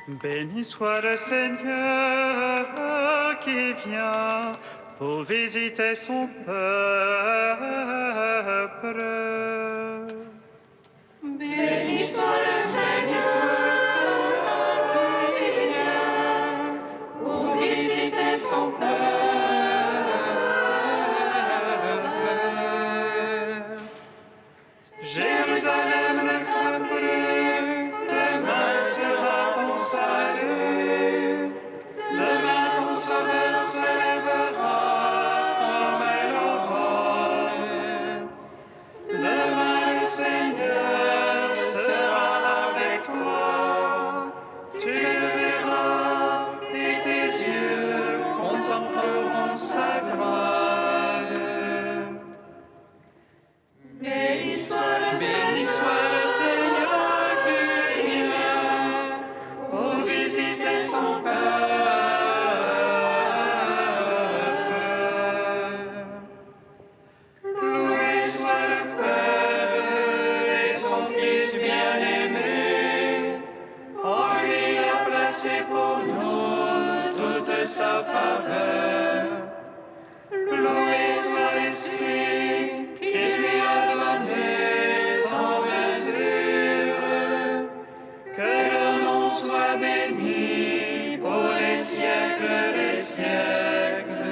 Béni soit le Seigneur qui vient pour visiter son peuple. Béni soit le Seigneur qui vient pour visiter son peuple. Jérusalem ne crains plus, demain sera ton salut. Demain ton sauveur se lèvera comme l'aurore. Demain le Seigneur sera avec toi. Tu le verras et tes yeux contempleront sa gloire. Béni soit le Seigneur qui vient pour visiter son peuple. Loué soit le Père et son Fils bien-aimé. En lui il a placé pour nous toute sa faveur. Loué soit l'Esprit qui lui a donné sans mesure. Que leur nom soit béni pour les siècles des siècles.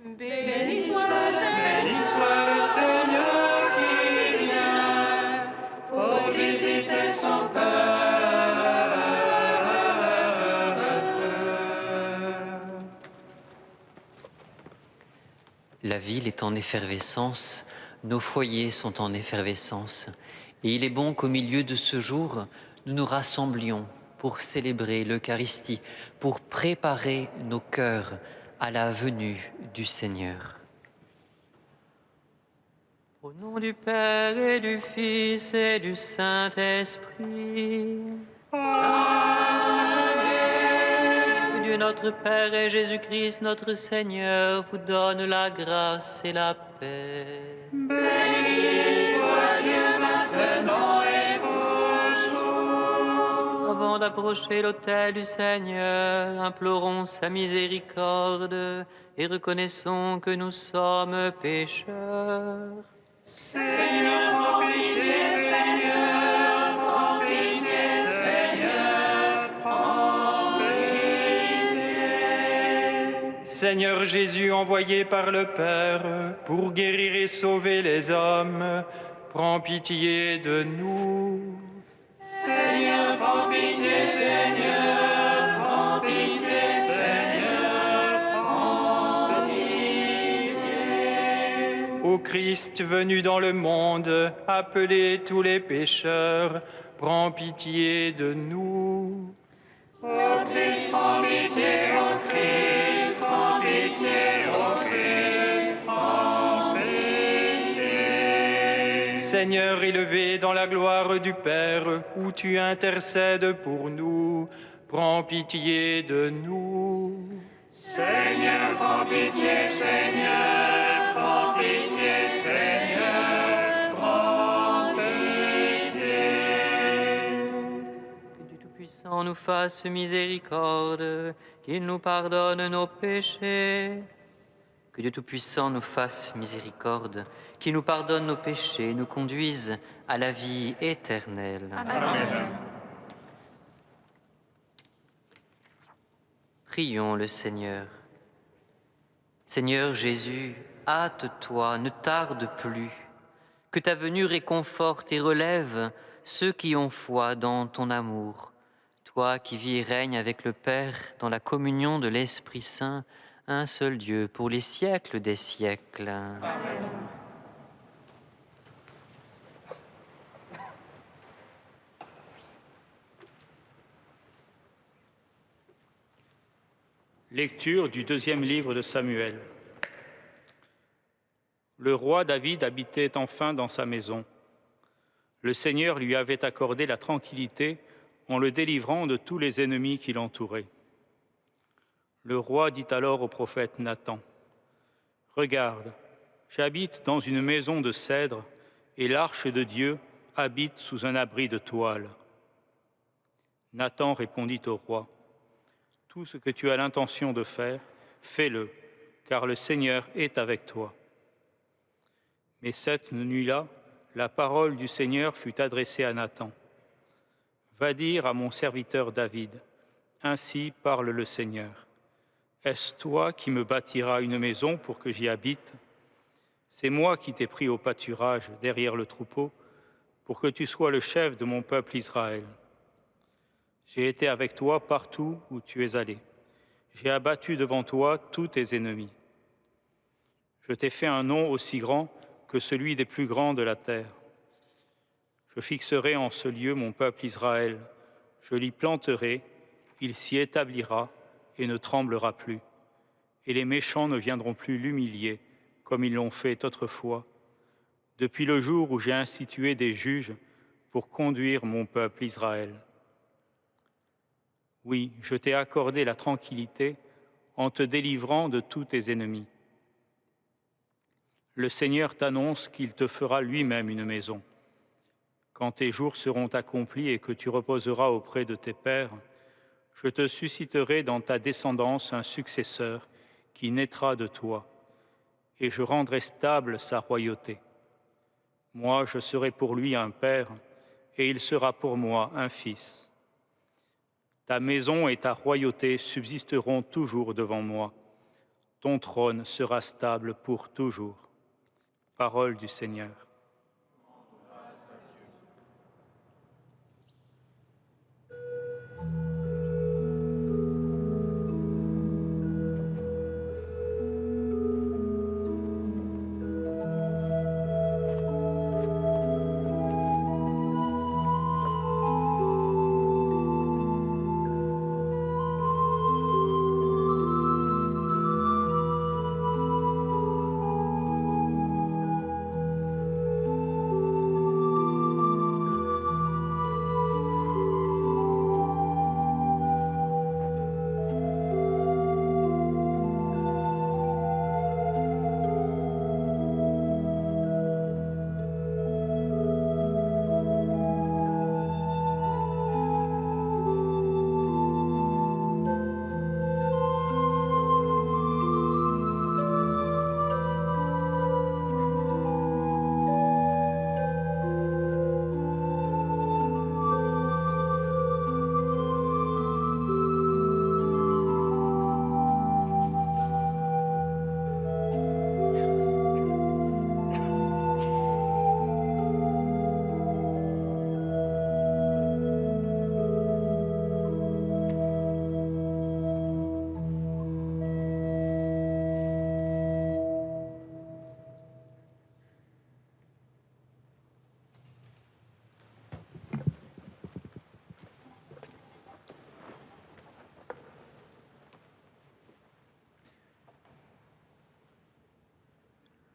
Béni soit le Seigneur qui vient pour visiter son peuple. La ville est en effervescence, nos foyers sont en effervescence. Et il est bon qu'au milieu de ce jour, nous nous rassemblions pour célébrer l'Eucharistie, pour préparer nos cœurs à la venue du Seigneur. Au nom du Père et du Fils et du Saint-Esprit. Que Dieu notre Père et Jésus-Christ notre Seigneur vous donne la grâce et la paix. Béni soit Dieu maintenant et toujours. Avant d'approcher l'autel du Seigneur, implorons sa miséricorde et reconnaissons que nous sommes pécheurs. Seigneur, prends pitié, Seigneur, prends pitié, Seigneur, prends pitié. Seigneur Jésus, envoyé par le Père pour guérir et sauver les hommes, prends pitié de nous. Seigneur, prends pitié, Seigneur, prends pitié, Seigneur, prends pitié. Ô Christ venu dans le monde, appelez tous les pécheurs, prends pitié de nous. Ô Christ, prends pitié, ô Christ, prends pitié, ô Christ, prends pitié. Seigneur élevé dans la gloire du Père, où tu intercèdes pour nous, prends pitié de nous. Seigneur, prends pitié, Seigneur, prends pitié, Seigneur, prends pitié. Que Dieu Tout-Puissant nous fasse miséricorde, qu'il nous pardonne nos péchés. Que Dieu Tout-Puissant nous fasse miséricorde, qu'il nous pardonne nos péchés, nous conduise à la vie éternelle. Amen. Prions le Seigneur. Seigneur Jésus, hâte-toi, ne tarde plus. Que ta venue réconforte et relève ceux qui ont foi dans ton amour. Toi qui vis et règnes avec le Père dans la communion de l'Esprit Saint, un seul Dieu pour les siècles des siècles. Amen. Lecture du deuxième livre de Samuel. Le roi David habitait enfin dans sa maison. Le Seigneur lui avait accordé la tranquillité en le délivrant de tous les ennemis qui l'entouraient. Le roi dit alors au prophète Nathan, « Regarde, j'habite dans une maison de cèdre et l'arche de Dieu habite sous un abri de toile. » Nathan répondit au roi, « Tout ce que tu as l'intention de faire, fais-le, car le Seigneur est avec toi. » Mais cette nuit-là, la parole du Seigneur fut adressée à Nathan. « Va dire à mon serviteur David, ainsi parle le Seigneur. Est-ce toi qui me bâtiras une maison pour que j'y habite? C'est moi qui t'ai pris au pâturage derrière le troupeau pour que tu sois le chef de mon peuple Israël. J'ai été avec toi partout où tu es allé. J'ai abattu devant toi tous tes ennemis. Je t'ai fait un nom aussi grand que celui des plus grands de la terre. Je fixerai en ce lieu mon peuple Israël. Je l'y planterai, il s'y établira et ne tremblera plus. Et les méchants ne viendront plus l'humilier comme ils l'ont fait autrefois, depuis le jour où j'ai institué des juges pour conduire mon peuple Israël. Oui, je t'ai accordé la tranquillité en te délivrant de tous tes ennemis. Le Seigneur t'annonce qu'il te fera lui-même une maison. Quand tes jours seront accomplis et que tu reposeras auprès de tes pères, je te susciterai dans ta descendance un successeur qui naîtra de toi, et je rendrai stable sa royauté. Moi, je serai pour lui un père, et il sera pour moi un fils. Ta maison et ta royauté subsisteront toujours devant moi. Ton trône sera stable pour toujours. Parole du Seigneur.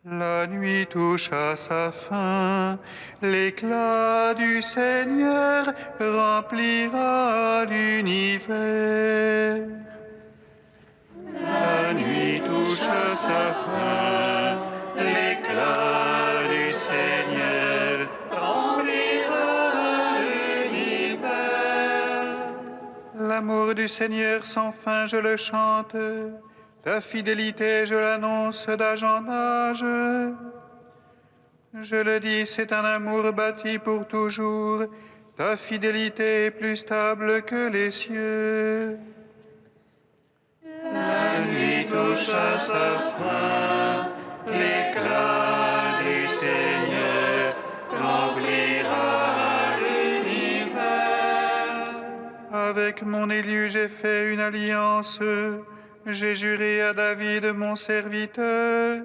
La nuit touche à sa fin, l'éclat du Seigneur remplira l'univers. La nuit touche à sa fin, l'éclat du Seigneur remplira l'univers. L'amour du Seigneur sans fin, je le chante. Ta fidélité, je l'annonce d'âge en âge. Je le dis, c'est un amour bâti pour toujours. Ta fidélité est plus stable que les cieux. La nuit touche à sa fin, l'éclat du Seigneur remplira l'univers. Avec mon élu, j'ai fait une alliance. J'ai juré à David, mon serviteur.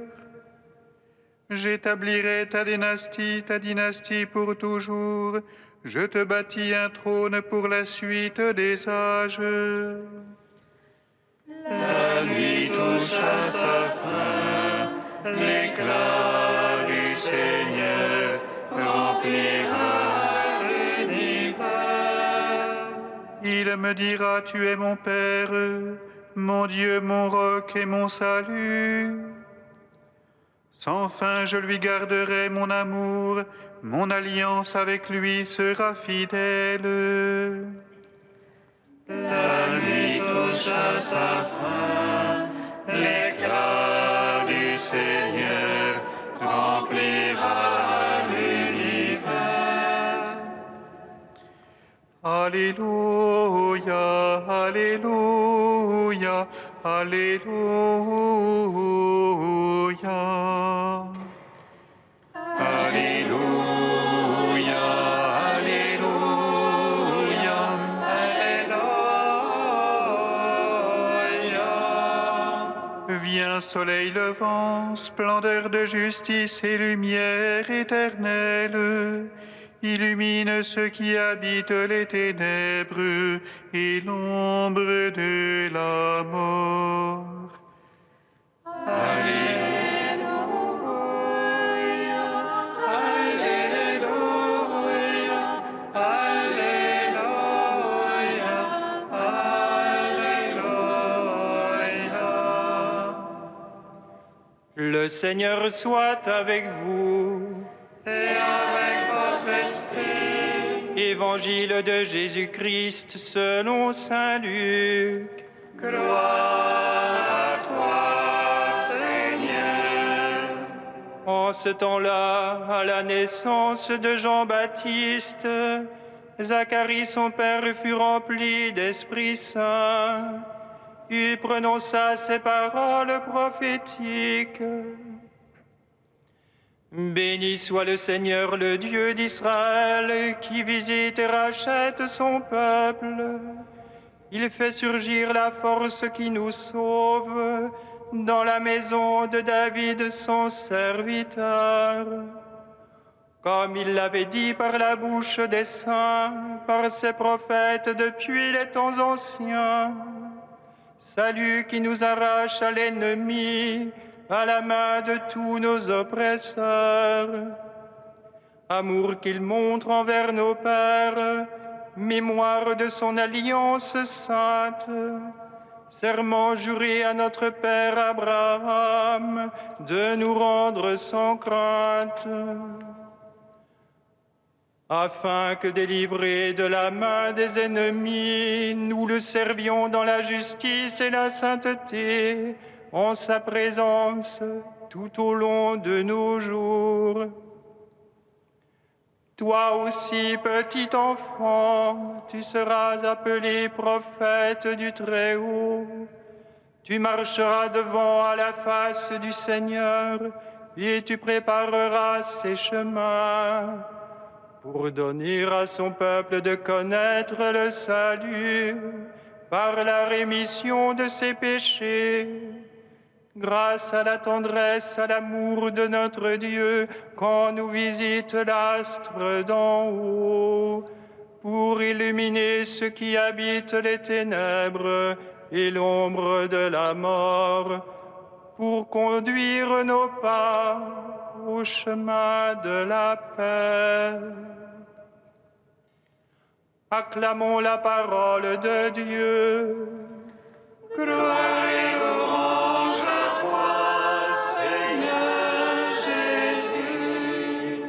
J'établirai ta dynastie pour toujours. Je te bâtis un trône pour la suite des âges. La nuit touche à sa fin, l'éclat du Seigneur remplira l'univers. Il me dira, tu es mon Père, mon Dieu, mon roc et mon salut. Sans fin, je lui garderai mon amour, mon alliance avec lui sera fidèle. La nuit touche à sa fin, l'éclat du Seigneur remplira l'univers. Alléluia, Alléluia, Alléluia. Alléluia, Alléluia, Alléluia. Viens soleil levant, splendeur de justice et lumière éternelle, illumine ceux qui habitent les ténèbres et l'ombre de la mort. Alléluia, Alléluia, Alléluia, Alléluia. Le Seigneur soit avec vous. Et avec votre esprit, Évangile de Jésus-Christ selon saint Luc. gloire à toi, Seigneur. En ce temps-là, à la naissance de Jean-Baptiste, Zacharie son père fut rempli d'Esprit Saint. Il prononça ces paroles prophétiques. Béni soit le Seigneur, le Dieu d'Israël, qui visite et rachète son peuple. Il fait surgir la force qui nous sauve dans la maison de David, son serviteur. Comme il l'avait dit par la bouche des saints, par ses prophètes depuis les temps anciens. Salut qui nous arrache à l'ennemi, à la main de tous nos oppresseurs. Amour qu'il montre envers nos pères, mémoire de son alliance sainte, serment juré à notre père Abraham de nous rendre sans crainte, afin que délivrés de la main des ennemis, nous le servions dans la justice et la sainteté, en sa présence tout au long de nos jours. Toi aussi, petit enfant, tu seras appelé prophète du Très-Haut. Tu marcheras devant à la face du Seigneur et tu prépareras ses chemins pour donner à son peuple de connaître le salut par la rémission de ses péchés. Grâce à la tendresse, à l'amour de notre Dieu, quand nous visite l'astre d'en haut, pour illuminer ceux qui habitent les ténèbres et l'ombre de la mort, pour conduire nos pas au chemin de la paix. Acclamons la parole de Dieu. Gloire et louange à toi, Seigneur Jésus.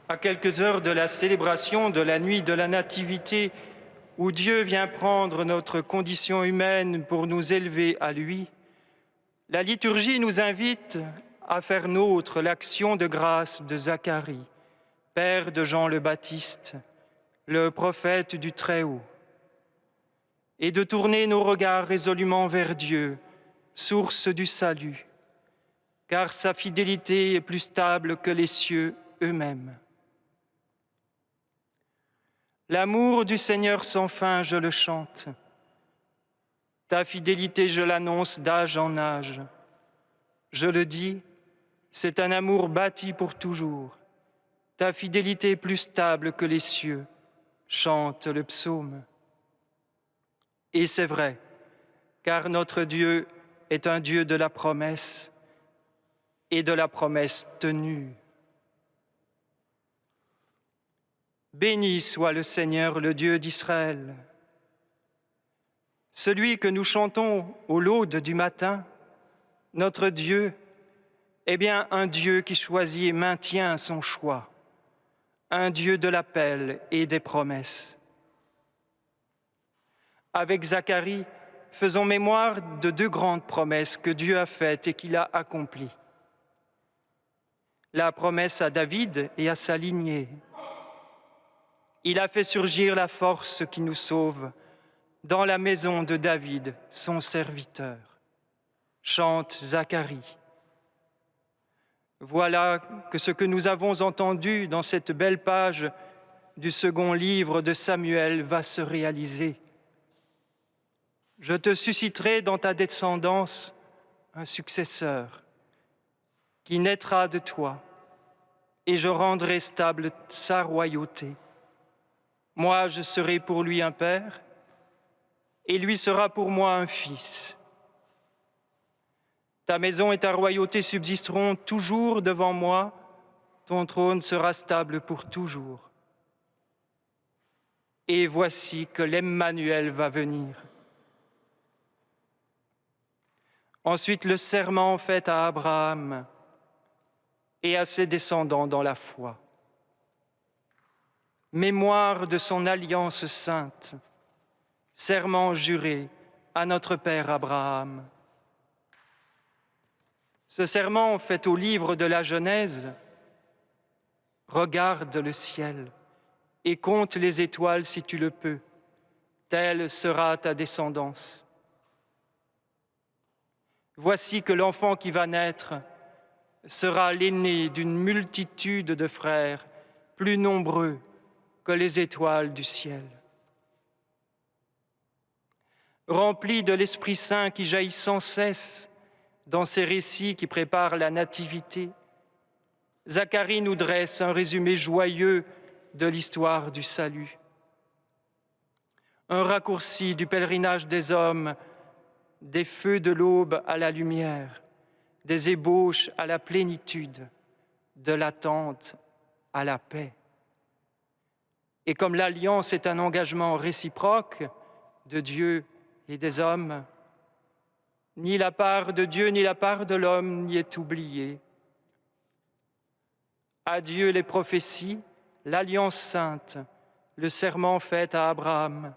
À quelques heures de la célébration de la nuit de la Nativité, où Dieu vient prendre notre condition humaine pour nous élever à lui, la liturgie nous invite à faire nôtre l'action de grâce de Zacharie, père de Jean le Baptiste, le prophète du Très-Haut, et de tourner nos regards résolument vers Dieu, source du salut, car sa fidélité est plus stable que les cieux eux-mêmes. L'amour du Seigneur sans fin, je le chante. Ta fidélité, je l'annonce d'âge en âge. Je le dis, c'est un amour bâti pour toujours. Ta fidélité est plus stable que les cieux, chante le psaume. Et c'est vrai, car notre Dieu est un Dieu de la promesse et de la promesse tenue. Béni soit le Seigneur, le Dieu d'Israël. Celui que nous chantons au laude du matin, notre Dieu, est bien un Dieu qui choisit et maintient son choix, un Dieu de l'appel et des promesses. Avec Zacharie, faisons mémoire de 2 grandes promesses que Dieu a faites et qu'il a accomplies. La promesse à David et à sa lignée. Il a fait surgir la force qui nous sauve dans la maison de David, son serviteur. Chante Zacharie. Voilà que ce que nous avons entendu dans cette belle page du 2e livre de Samuel va se réaliser. Je te susciterai dans ta descendance un successeur qui naîtra de toi, et je rendrai stable sa royauté. Moi, je serai pour lui un père, et lui sera pour moi un fils. Ta maison et ta royauté subsisteront toujours devant moi, ton trône sera stable pour toujours. Et voici que l'Emmanuel va venir. Ensuite, le serment fait à Abraham et à ses descendants dans la foi. Mémoire de son alliance sainte, serment juré à notre père Abraham. Ce serment fait au livre de la Genèse, regarde le ciel et compte les étoiles si tu le peux, telle sera ta descendance. Voici que l'enfant qui va naître sera l'aîné d'une multitude de frères, plus nombreux que les étoiles du ciel. Rempli de l'Esprit Saint qui jaillit sans cesse dans ces récits qui préparent la nativité, Zacharie nous dresse un résumé joyeux de l'histoire du salut. Un raccourci du pèlerinage des hommes, des feux de l'aube à la lumière, des ébauches à la plénitude, de l'attente à la paix. Et comme l'alliance est un engagement réciproque de Dieu et des hommes, ni la part de Dieu ni la part de l'homme n'y est oubliée. À Dieu les prophéties, l'alliance sainte, le serment fait à Abraham,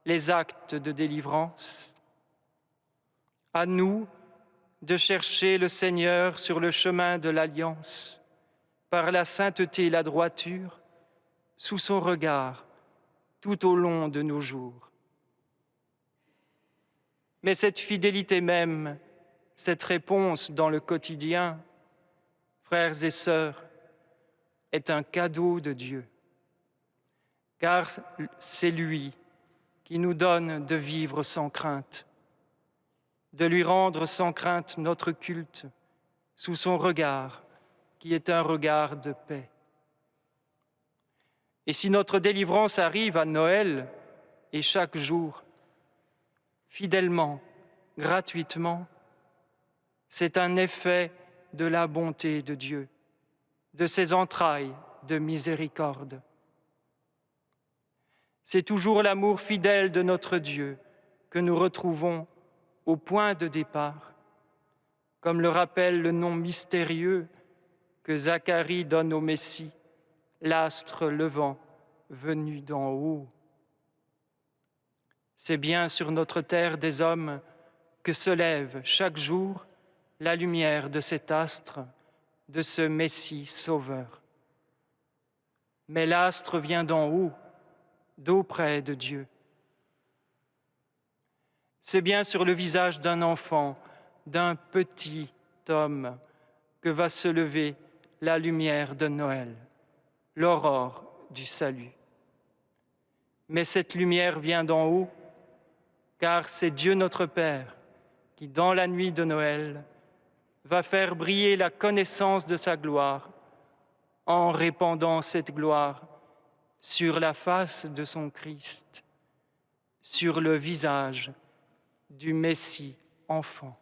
les actes de délivrance. À nous de chercher le Seigneur sur le chemin de l'alliance, par la sainteté et la droiture, sous son regard, tout au long de nos jours. Mais cette fidélité même, cette réponse dans le quotidien, frères et sœurs, est un cadeau de Dieu, car c'est lui qui nous donne de vivre sans crainte, de lui rendre sans crainte notre culte sous son regard, qui est un regard de paix. Et si notre délivrance arrive à Noël et chaque jour, fidèlement, gratuitement, c'est un effet de la bonté de Dieu, de ses entrailles de miséricorde. C'est toujours l'amour fidèle de notre Dieu que nous retrouvons au point de départ, comme le rappelle le nom mystérieux que Zacharie donne au Messie, l'astre levant venu d'en haut. C'est bien sur notre terre des hommes que se lève chaque jour la lumière de cet astre, de ce Messie sauveur. Mais l'astre vient d'en haut, d'auprès de Dieu. C'est bien sur le visage d'un enfant, d'un petit homme, que va se lever la lumière de Noël, l'aurore du salut. Mais cette lumière vient d'en haut, car c'est Dieu notre Père qui, dans la nuit de Noël, va faire briller la connaissance de sa gloire en répandant cette gloire sur la face de son Christ, sur le visage du Messie enfant.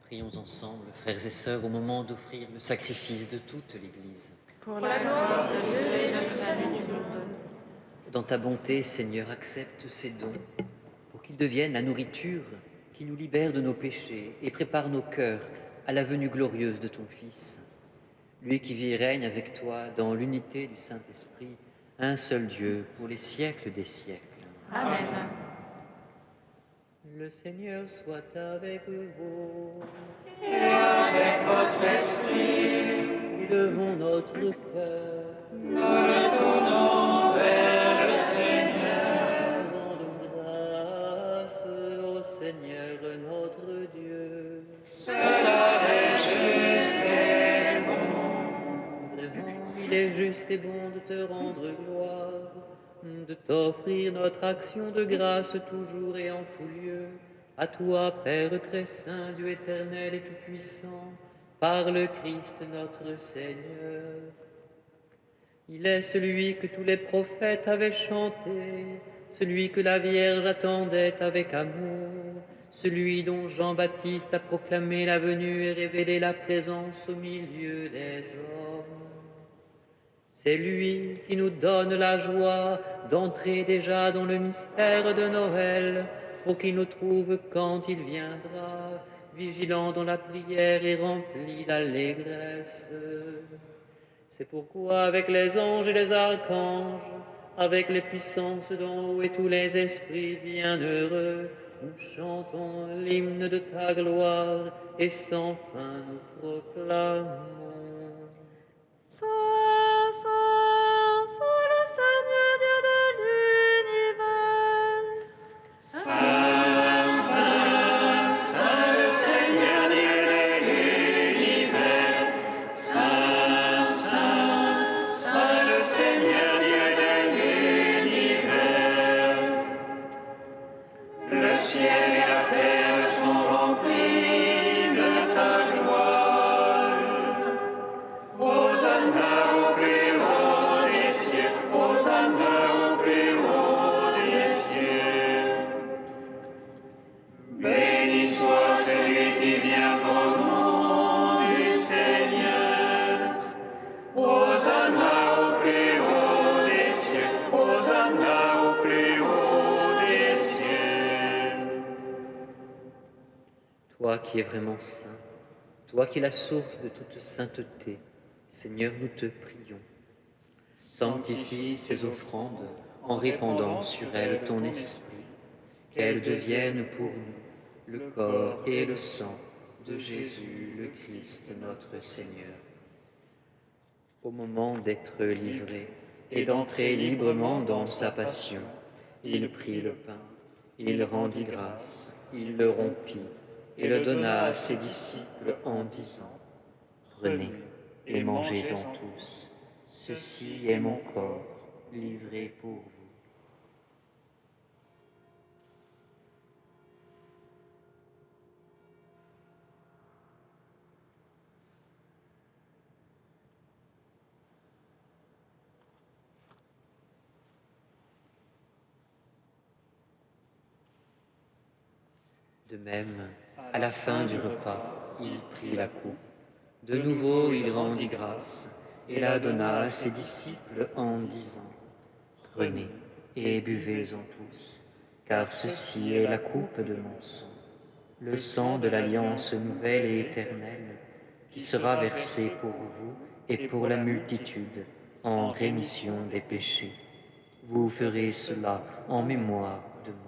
Prions ensemble, frères et sœurs, au moment d'offrir le sacrifice de toute l'Église. Pour la gloire de Dieu et le salut du monde. Dans ta bonté, Seigneur, accepte ces dons pour qu'ils deviennent la nourriture qui nous libère de nos péchés et prépare nos cœurs à la venue glorieuse de ton Fils. Lui qui vit et règne avec toi dans l'unité du Saint-Esprit, un seul Dieu, pour les siècles des siècles. Amen. Le Seigneur soit avec vous. Et avec votre esprit, Élevons notre cœur. nous le tournons vers le Seigneur. Rendons grâce au Seigneur notre Dieu. Cela est juste et bon. Vraiment, il est juste et bon de te rendre gloire, de t'offrir notre action de grâce toujours et en tout lieu. À toi, Père très saint, Dieu éternel et tout-puissant, par le Christ notre Seigneur. Il est celui que tous les prophètes avaient chanté, celui que la Vierge attendait avec amour, celui dont Jean-Baptiste a proclamé la venue et révélé la présence au milieu des hommes. C'est lui qui nous donne la joie d'entrer déjà dans le mystère de Noël, pour qu'il nous trouve quand il viendra, vigilant dans la prière et rempli d'allégresse. C'est pourquoi avec les anges et les archanges, avec les puissances d'en haut et tous les esprits bienheureux, nous chantons l'hymne de ta gloire et sans fin nous proclamons. Saint, Saint, Saint le Seigneur Dieu de l'univers. Saint, Saint, Saint le Seigneur Dieu de l'univers. Saint, Saint, Saint le Seigneur Dieu de l'univers. Le ciel et la terre sont remplis de ta gloire. Hosanna au plus haut des cieux, Hosanna au plus haut des cieux. Béni soit celui qui vient au nom du Seigneur. Hosanna au plus haut des cieux, Hosanna au plus haut des cieux. Toi qui es vraiment saint, toi qui es la source de toute sainteté, Seigneur, nous te prions. Sanctifie ces offrandes en répandant sur elles ton esprit, qu'elles deviennent pour nous le corps et le sang de Jésus le Christ notre Seigneur. Au moment d'être livré et d'entrer librement dans sa passion, il prit le pain, il rendit grâce, il le rompit et le donna à ses disciples en disant : Prenez et mangez-en tous, ceci est mon corps livré pour vous. De même, à la fin du repas, il prit la coupe. De nouveau, il rendit grâce et la donna à ses disciples en disant : Prenez et buvez-en tous, car ceci est la coupe de mon sang, le sang de l'alliance nouvelle et éternelle, qui sera versé pour vous et pour la multitude en rémission des péchés. Vous ferez cela en mémoire de moi.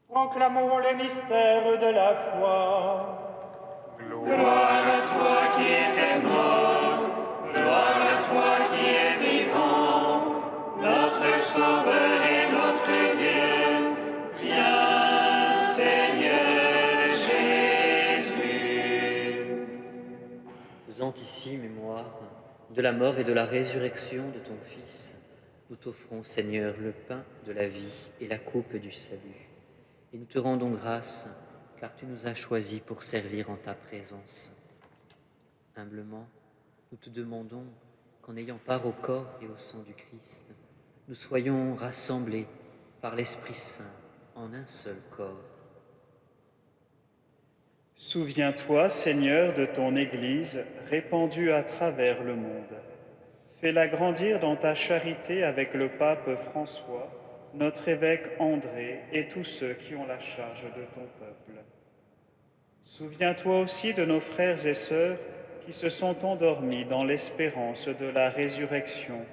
Proclamons le mystère de la foi. Gloire à toi qui étais mort, gloire à toi qui es vivant, notre Sauveur et notre Dieu. Viens, Seigneur Jésus. Faisant ici mémoire de la mort et de la résurrection de ton Fils, nous t'offrons, Seigneur, le pain de la vie et la coupe du salut. Et nous te rendons grâce, car tu nous as choisis pour servir en ta présence. Humblement, nous te demandons qu'en ayant part au corps et au sang du Christ, nous soyons rassemblés par l'Esprit Saint en un seul corps. Souviens-toi, Seigneur, de ton Église répandue à travers le monde. Fais-la grandir dans ta charité avec le pape François, notre évêque André et tous ceux qui ont la charge de ton peuple. Souviens-toi aussi de nos frères et sœurs qui se sont endormis dans l'espérance de la résurrection,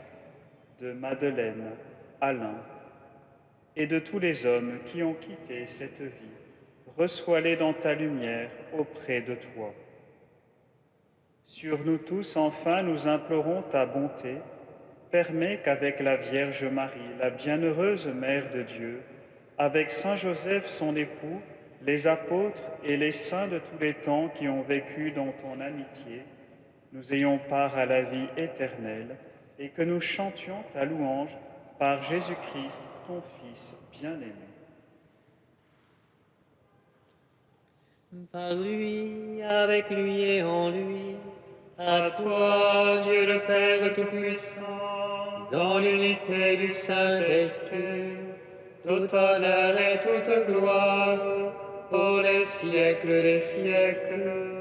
de Madeleine, Alain et de tous les hommes qui ont quitté cette vie. Reçois-les dans ta lumière auprès de toi. Sur nous tous, enfin, nous implorons ta bonté. Permets qu'avec la Vierge Marie, la bienheureuse Mère de Dieu, avec Saint Joseph, son époux, les apôtres et les saints de tous les temps qui ont vécu dans ton amitié, nous ayons part à la vie éternelle et que nous chantions ta louange par Jésus-Christ, ton Fils bien-aimé. Par lui, avec lui et en lui, À toi, Dieu le Père Tout-Puissant, dans l'unité du Saint-Esprit, tout honneur et toute gloire, pour les siècles des siècles.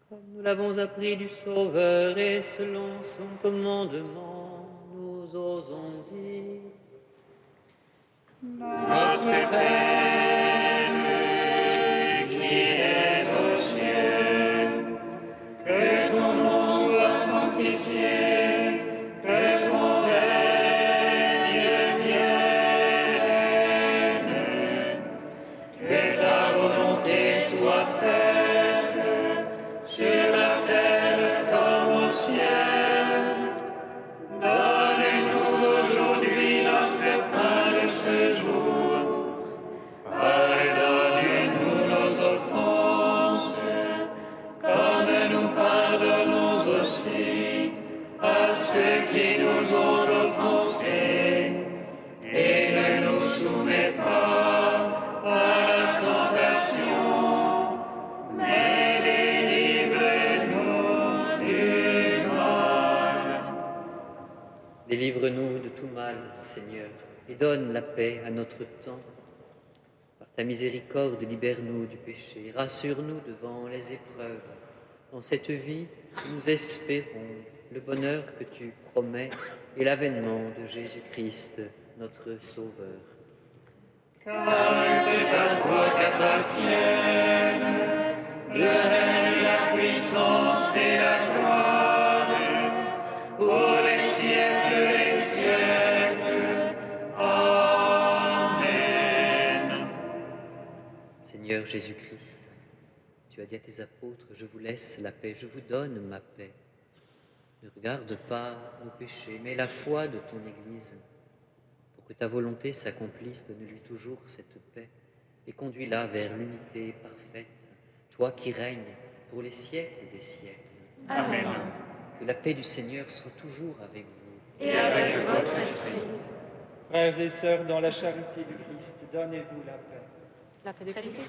Comme nous l'avons appris du Sauveur et selon son commandement, nous osons dire: Notre Père, qui es aux cieux, que ton nom soit sanctifié, que ton règne vienne, que ta volonté soit faite sur la terre comme au ciel. Donne-nous aujourd'hui notre pain de ce jour. Pardonne-nous nos offenses, comme nous pardonnons aussi à ceux qui nous ont offensés. Et ne nous soumets pas à la tentation, mais délivre-nous du mal. Délivre-nous de tout mal, Seigneur, et donne la paix à notre temps. Par ta miséricorde, libère-nous du péché, rassure-nous devant les épreuves. Dans cette vie, nous espérons le bonheur que tu promets et l'avènement de Jésus-Christ, notre Sauveur. Car c'est à toi qu'appartiennent le règne, la puissance et la gloire pour les siècles des siècles. Amen. Seigneur Jésus-Christ, tu as dit à tes apôtres: je vous laisse la paix, je vous donne ma paix. Ne regarde pas nos péchés, mais la foi de ton Église, pour que ta volonté s'accomplisse. Donne-lui toujours cette paix et conduis-la vers l'unité parfaite, toi qui règnes pour les siècles des siècles. Amen. Que la paix du Seigneur soit toujours avec vous. Et avec votre esprit. Frères et sœurs, dans la charité du Christ, donnez-vous la paix. La paix de Christ.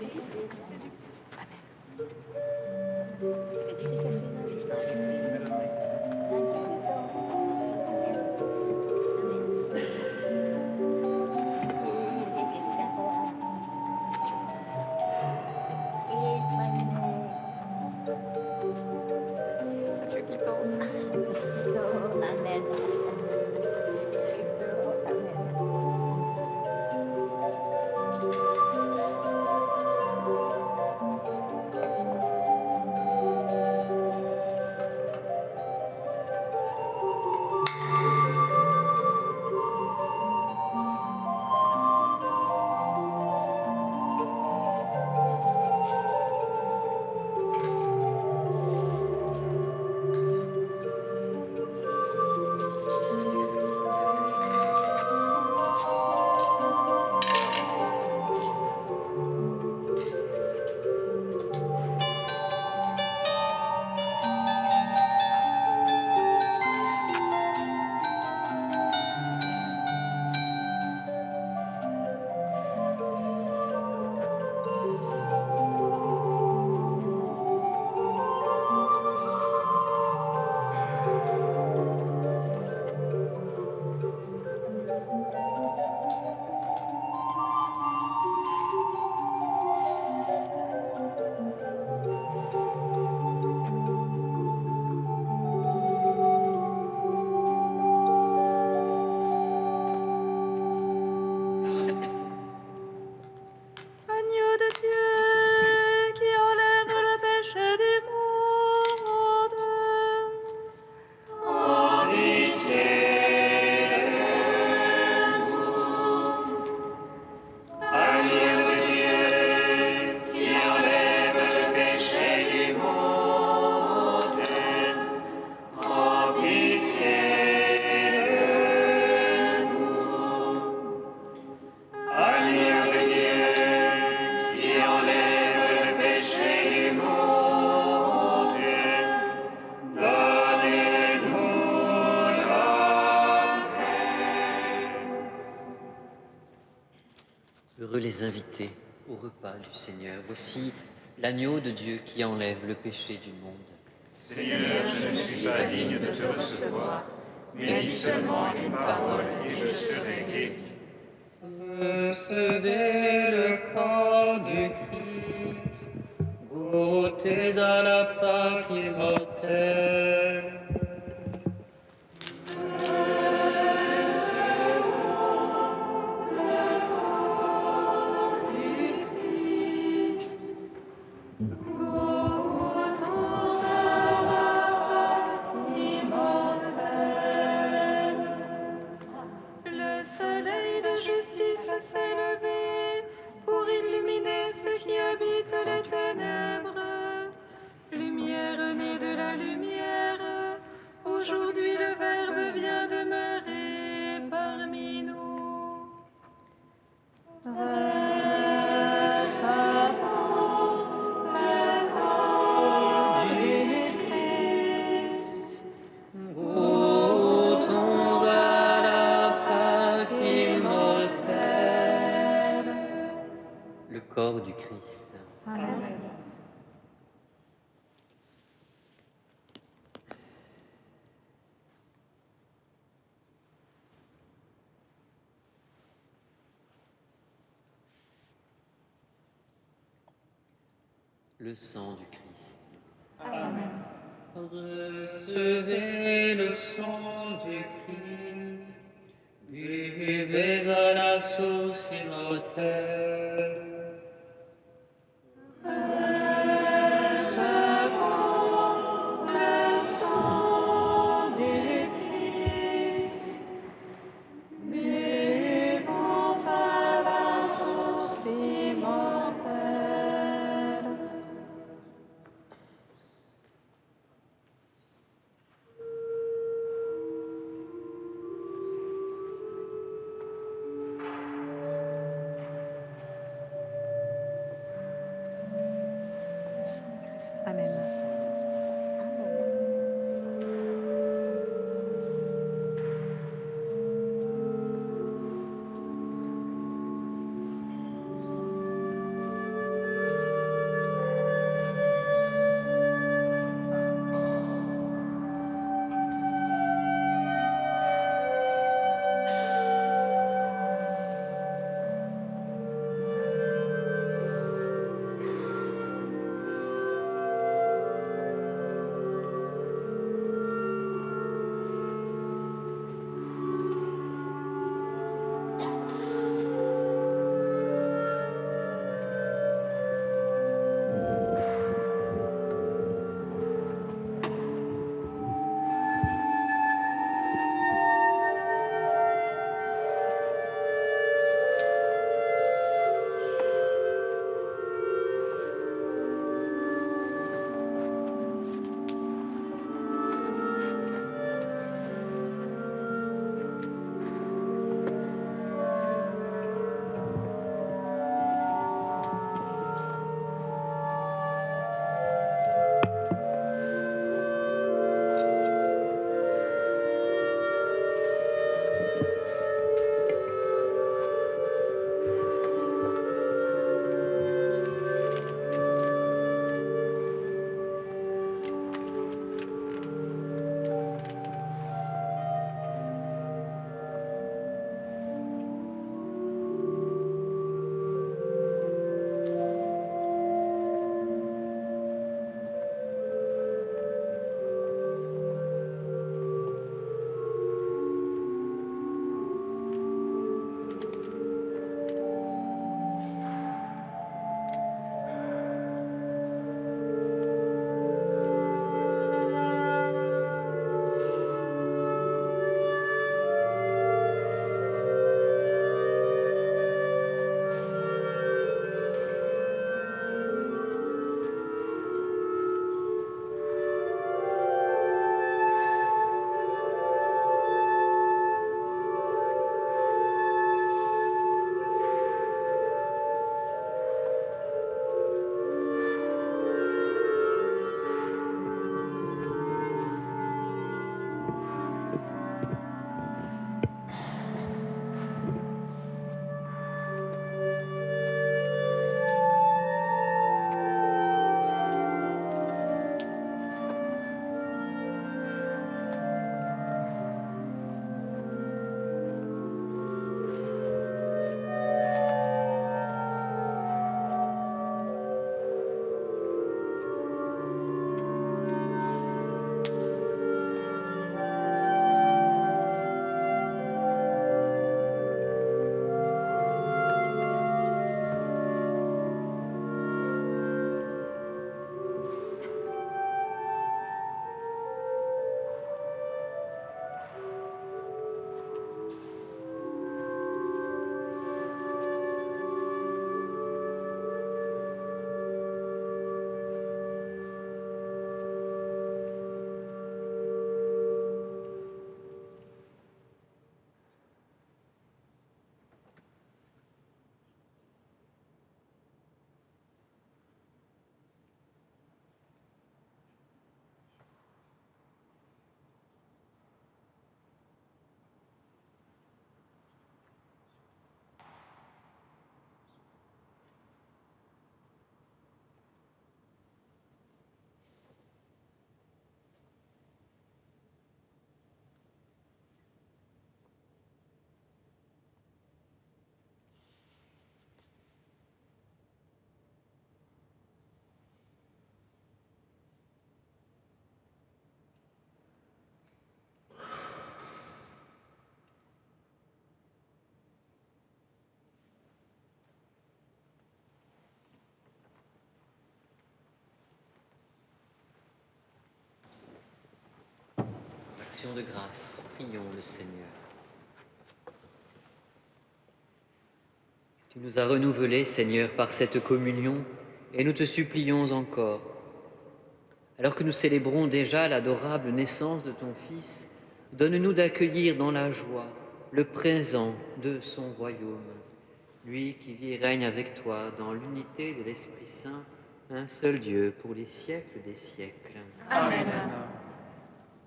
Heureux les invités au repas du Seigneur. Voici l'agneau de Dieu qui enlève le péché du monde. Seigneur, je ne suis pas digne de te recevoir, mais dis seulement une parole et je serai guéri. Recevez le corps du Christ, goûtez à la Pâque immortelle. Le soleil de justice s'est levé pour illuminer ceux qui habitent les ténèbres. Lumière née de la lumière, aujourd'hui le Verbe vient demeurer parmi nous. Goûtons à la Pâque immortelle. Le corps du Christ. Le sang du Christ. Amen. Recevez le sang du Christ, buvez à la source immortelle. Le sang du Christ, buvons à la source immortelle. Amen. Action de grâce, prions le Seigneur. Tu nous as renouvelés, Seigneur, par cette communion, et nous te supplions encore. Alors que nous célébrons déjà l'adorable naissance de ton Fils, donne-nous d'accueillir dans la joie le présent de son royaume. Lui qui vit et règne avec toi dans l'unité de l'Esprit Saint, un seul Dieu, pour les siècles des siècles. Amen.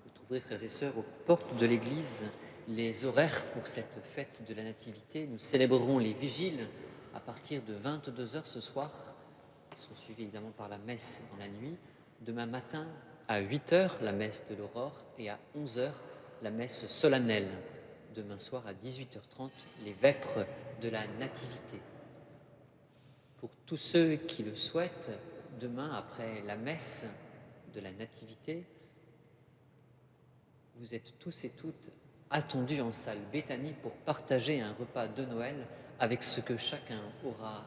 Vous trouverez, frères et sœurs, aux portes de l'Église, les horaires pour cette fête de la Nativité. Nous célébrerons les vigiles à partir de 22h ce soir, qui sont suivis évidemment par la messe dans la nuit. Demain matin, à 8h, la messe de l'aurore, et à 11h, la messe solennelle. Demain soir, à 18h30, les vêpres de la Nativité. Pour tous ceux qui le souhaitent, demain, après la messe de la Nativité, vous êtes tous et toutes attendus en salle Béthanie pour partager un repas de Noël avec ce que chacun aura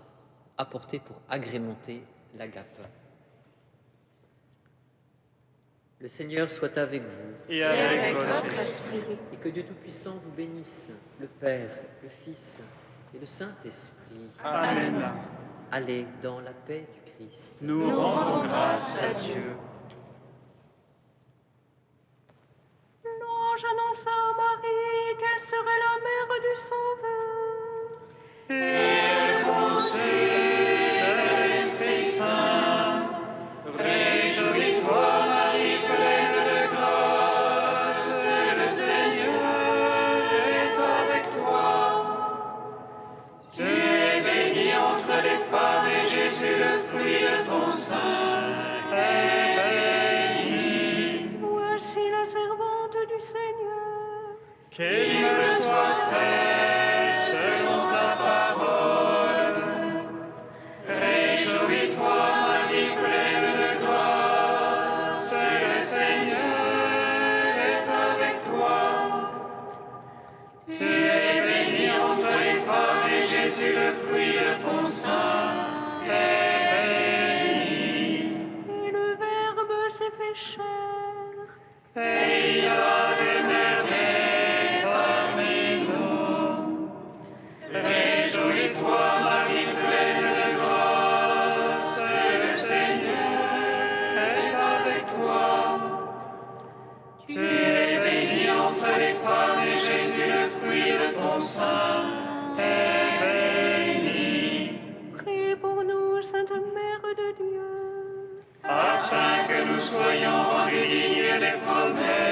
apporté pour agrémenter l'agape. Le Seigneur soit avec vous. Et avec votre esprit. Et que Dieu Tout-Puissant vous bénisse, le Père, le Fils et le Saint-Esprit. Amen. Allez dans la paix du Christ. Nous rendons grâce à Dieu. L'ange annonça à Marie qu'elle serait la mère du Sauveur. Et conçut l'Esprit Saint. Réjouis-toi, Marie, pleine de grâce, le Seigneur est avec toi. Tu es bénie entre les femmes, et Jésus, le fruit de ton sein, est béni. Voici la servante du Seigneur. Qu'il me soit fait selon ta parole. Réjouis-toi, Marie, pleine de grâce, le Seigneur est avec toi. Tu es bénie entre les femmes, et Jésus, le fruit de ton sein, est béni. Et le Verbe s'est fait chair. Et il a demeuré parmi nous. Réjouis-toi, Marie, pleine de grâce, le Seigneur est avec toi. Tu es bénie entre les femmes, et Jésus, le fruit de ton sein, est béni. Prie pour nous, Sainte Mère de Dieu. Afin que nous soyons rendus dignes des promesses